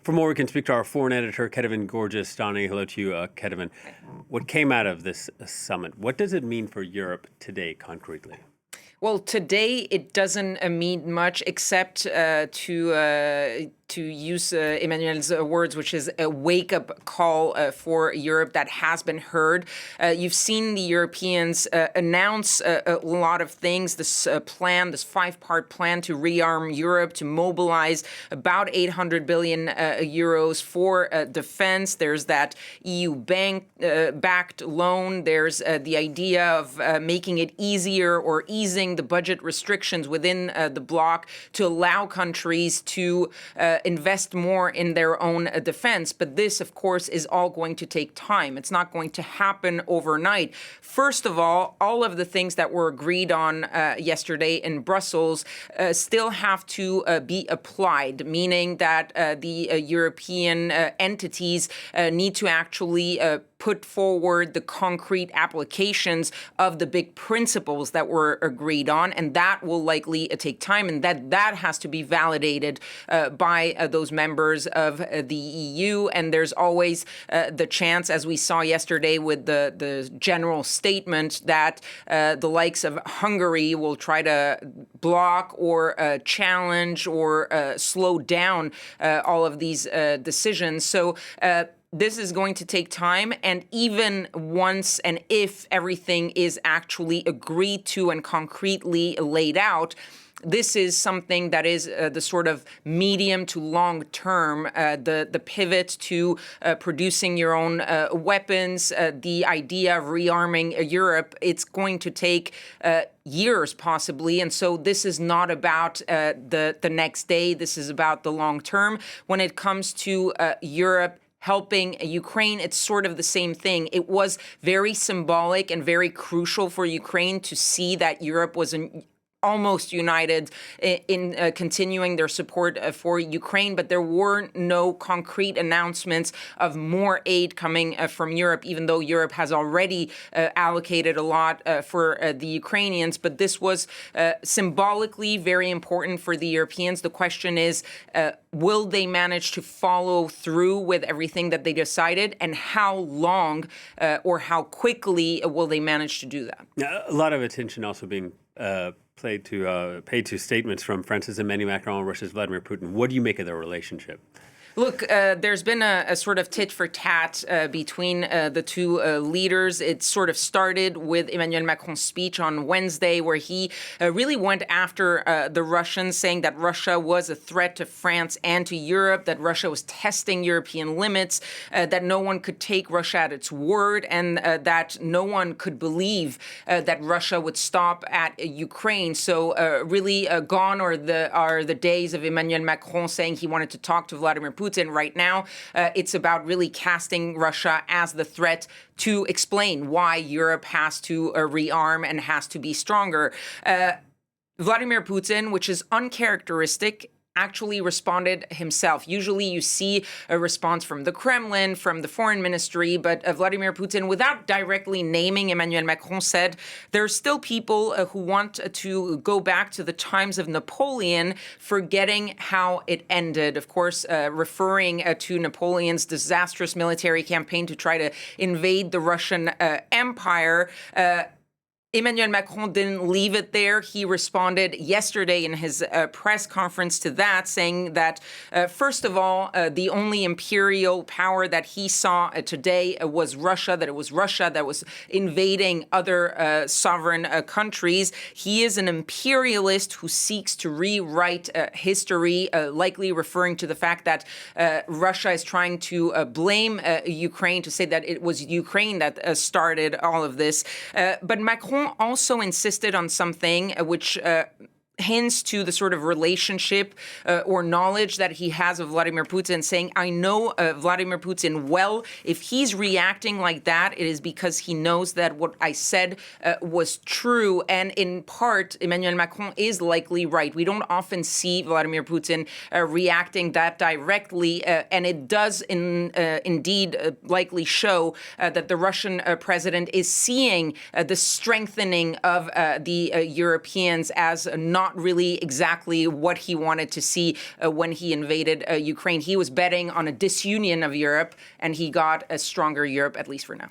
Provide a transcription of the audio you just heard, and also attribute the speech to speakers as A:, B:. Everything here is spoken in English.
A: For more, we can speak to our foreign editor, Kethevane Gorjestani. Hello to you, Kethevane. What came out of this summit? What does it mean for Europe today, concretely?
B: Well, today it doesn't mean much except to use Emmanuel's words, which is a wake-up call for Europe that has been heard. You've seen the Europeans announce a lot of things, this plan, this five-part plan to rearm Europe, to mobilize about 800 billion euros for defense. There's that EU backed loan. There's the idea of making it easier or easing the budget restrictions within the bloc to allow countries to invest more in their own defense. But this, of course, is all going to take time. It's not going to happen overnight. First of all of the things that were agreed on yesterday in Brussels still have to be applied, meaning that the European entities need to actually put forward the concrete applications of the big principles that were agreed on, and that will likely take time, and that has to be validated by those members of the EU. And there's always the chance, as we saw yesterday with the general statement, that the likes of Hungary will try to block or challenge or slow down all of these decisions. So this is going to take time, and even once and if everything is actually agreed to and concretely laid out, this is something that is the sort of medium to long term, the pivot to producing your own weapons, the idea of rearming Europe. It's going to take years, possibly. And so this is not about the next day. This is about the long term. When it comes to Europe helping Ukraine, it's sort of the same thing. It was very symbolic and very crucial for Ukraine to see that Europe was almost united in continuing their support for Ukraine, but there were no concrete announcements of more aid coming from Europe, even though Europe has already allocated a lot for the Ukrainians. But this was symbolically very important for the Europeans. The question is, will they manage to follow through with everything that they decided, and how long or how quickly will they manage to do that?
A: A lot of attention also being paid to statements from France's Emmanuel Macron and Russia's Vladimir Putin. What do you make of their relationship?
B: Look, there's been a sort of tit for tat between the two leaders. It sort of started with Emmanuel Macron's speech on Wednesday, where he really went after the Russians, saying that Russia was a threat to France and to Europe, that Russia was testing European limits, that no one could take Russia at its word, and that no one could believe that Russia would stop at Ukraine. So really gone are the days of Emmanuel Macron saying he wanted to talk to Vladimir Putin. Right now, it's about really casting Russia as the threat to explain why Europe has to rearm and has to be stronger. Vladimir Putin, which is uncharacteristic, actually responded himself. Usually you see a response from the Kremlin, from the foreign ministry, but Vladimir Putin, without directly naming Emmanuel Macron, said there's still people who want to go back to the times of Napoleon, forgetting how it ended. Of course, referring to Napoleon's disastrous military campaign to try to invade the Russian Empire. Emmanuel Macron didn't leave it there. He responded yesterday in his press conference to that, saying that, first of all, the only imperial power that he saw today was Russia, that it was Russia that was invading other sovereign countries. He is an imperialist who seeks to rewrite history, likely referring to the fact that Russia is trying to blame Ukraine, to say that it was Ukraine that started all of this. But Macron also insisted on something which hints to the sort of relationship or knowledge that he has of Vladimir Putin, saying, I know Vladimir Putin well. If he's reacting like that, it is because he knows that what I said was true. And in part, Emmanuel Macron is likely right. We don't often see Vladimir Putin reacting that directly. And it does indeed likely show that the Russian president is seeing the strengthening of the Europeans as not not really exactly what he wanted to see when he invaded Ukraine. He was betting on a disunion of Europe, and he got a stronger Europe, at least for now.